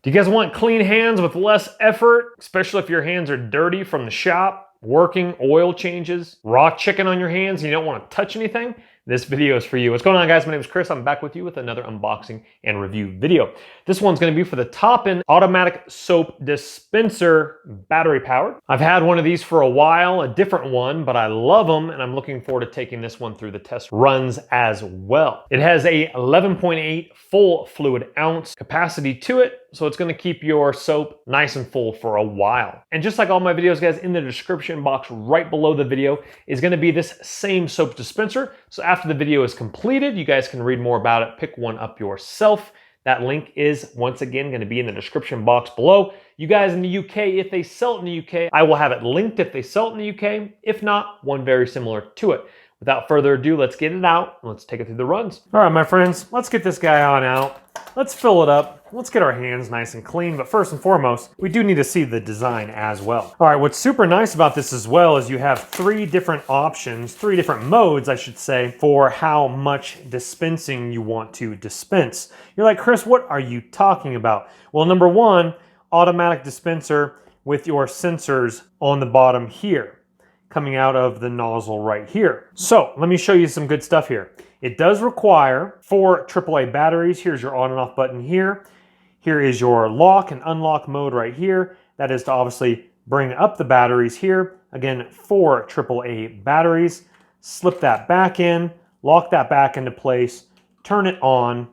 Do you guys want clean hands with less effort, especially if your hands are dirty from the shop, working, oil changes, raw chicken on your hands, and you don't want to touch anything? This video is for you. What's going on, guys? My name is Chris. I'm back with you with another unboxing and review video. This one's going to be for the Toppin automatic soap dispenser, battery powered. I've had one of these for a while, a different one, but I love them, and I'm looking forward to taking this one through the test runs as well. It has a 11.8 full fluid ounce capacity to it, so it's going to keep your soap nice and full for a while. And just like all my videos, guys, in the description box right below the video is going to be this same soap dispenser. So after the video is completed, you guys can read more about it, pick one up yourself. That link is, once again, going to be in the description box below. You guys in the UK, if they sell it in the UK, I will have it linked if they sell it in the UK. If not, one very similar to it. Without further ado, let's get it out and let's take it through the runs. All right, my friends, let's get this guy on out. Let's fill it up. Let's get our hands nice and clean. But first and foremost, we do need to see the design as well. All right, what's super nice about this as well is you have three different options, three different modes, I should say, for how much dispensing you want to dispense. You're like, Chris, what are you talking about? Well, number one, automatic dispenser with your sensors on the bottom here, coming out of the nozzle right here. So let me show you some good stuff here. It does require 4 AAA batteries. Here's your on and off button here. Here is your lock and unlock mode right here. That is to obviously bring up the batteries here. Again, 4 AAA batteries. Slip that back in, lock that back into place, turn it on,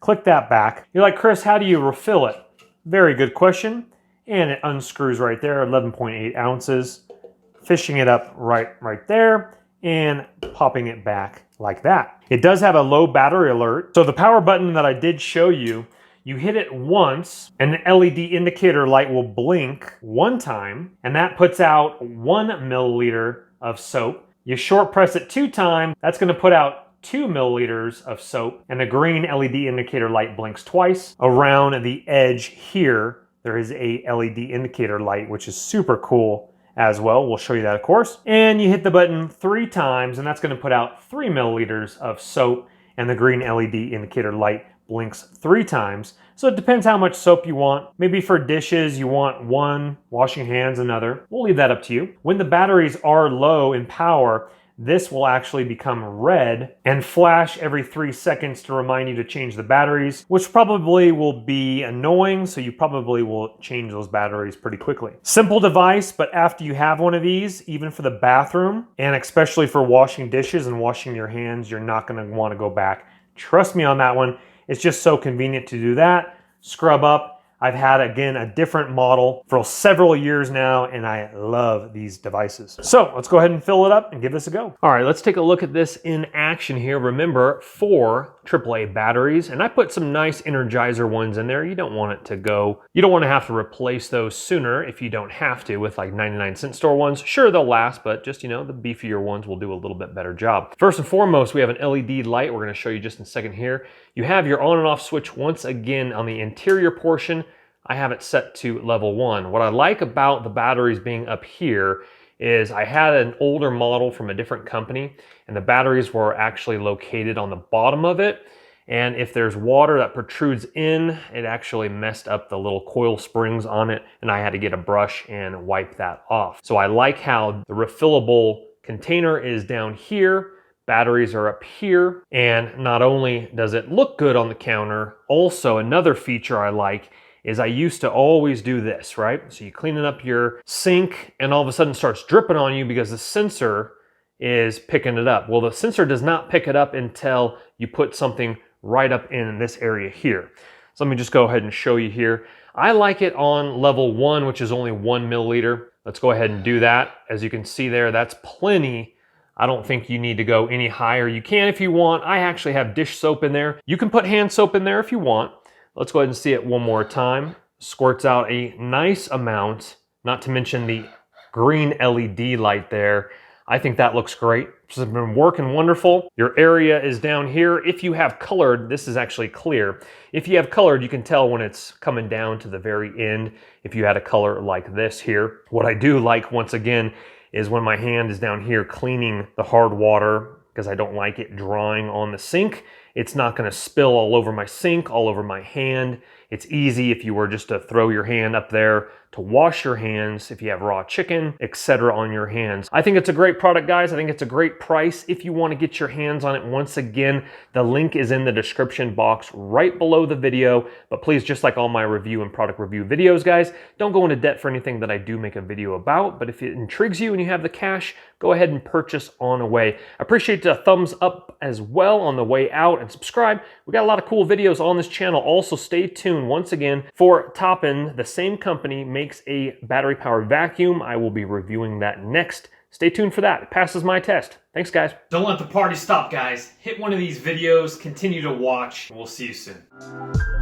click that back. You're like, Chris, how do you refill it? Very good question. And it unscrews right there, 11.8 ounces. Fishing it up right there and popping it back like that. It does have a low battery alert. So the power button that I did show you, you hit it once and the LED indicator light will blink one time, and that puts out 1 milliliter of soap. You short press it 2 times, that's gonna put out 2 milliliters of soap, and the green LED indicator light blinks twice. Around the edge here, there is a LED indicator light, which is super cool as well. We'll show you that, of course. And you hit the button 3 times, and that's going to put out 3 milliliters of soap, and the green LED indicator light blinks 3 times. So it depends how much soap you want. Maybe for dishes, you want 1, washing hands another. We'll leave that up to you. When the batteries are low in power, this will actually become red and flash every 3 seconds to remind you to change the batteries, which probably will be annoying, so you probably will change those batteries pretty quickly. Simple device, but after you have one of these, even for the bathroom, and especially for washing dishes and washing your hands, you're not gonna wanna go back. Trust me on that one. It's just so convenient to do that. Scrub up. I've had, again, a different model for several years now, and I love these devices. So let's go ahead and fill it up and give this a go. All right, let's take a look at this in action here. Remember, 4 AAA batteries, and I put some nice Energizer ones in there. You don't want it to go, you don't want to have to replace those sooner if you don't have to with like 99-cent store ones. Sure, they'll last, but just, you know, the beefier ones will do a little bit better job. First and foremost, we have an LED light. We're going to show you just in a second here. You have your on and off switch once again on the interior portion. I have it set to level 1. What I like about the batteries being up here is I had an older model from a different company, and the batteries were actually located on the bottom of it. And if there's water that protrudes in, it actually messed up the little coil springs on it, and I had to get a brush and wipe that off. So I like how the refillable container is down here, batteries are up here, and not only does it look good on the counter, also another feature I like is I used to always do this, right? So you cleaning up your sink and all of a sudden starts dripping on you because the sensor is picking it up. Well, the sensor does not pick it up until you put something right up in this area here. So let me just go ahead and show you here. I like it on level 1, which is only 1 milliliter. Let's go ahead and do that. As you can see there, that's plenty. I don't think you need to go any higher. You can if you want. I actually have dish soap in there. You can put hand soap in there if you want. Let's go ahead and see it one more time. Squirts out a nice amount, not to mention the green LED light there. I think that looks great. This has been working wonderful. Your area is down here. If you have colored, this is actually clear. If you have colored, you can tell when it's coming down to the very end if you had a color like this here. What I do like, once again, is when my hand is down here cleaning the hard water, because I don't like it drying on the sink. It's not going to spill all over my sink, all over my hand. It's easy if you were just to throw your hand up there to wash your hands if you have raw chicken, etc. on your hands. I think it's a great product, guys. I think it's a great price if you want to get your hands on it. Once again, the link is in the description box right below the video. But please, just like all my review and product review videos, guys, don't go into debt for anything that I do make a video about. But if it intrigues you and you have the cash, go ahead and purchase on away. I appreciate the thumbs up as well on the way out, and subscribe. We got a lot of cool videos on this channel. Also, stay tuned once again for Toppin. The same company makes a battery powered vacuum. I will be reviewing that next. Stay tuned for that. It passes my test. Thanks, guys. Don't let the party stop, guys. Hit one of these videos, continue to watch, and we'll see you soon.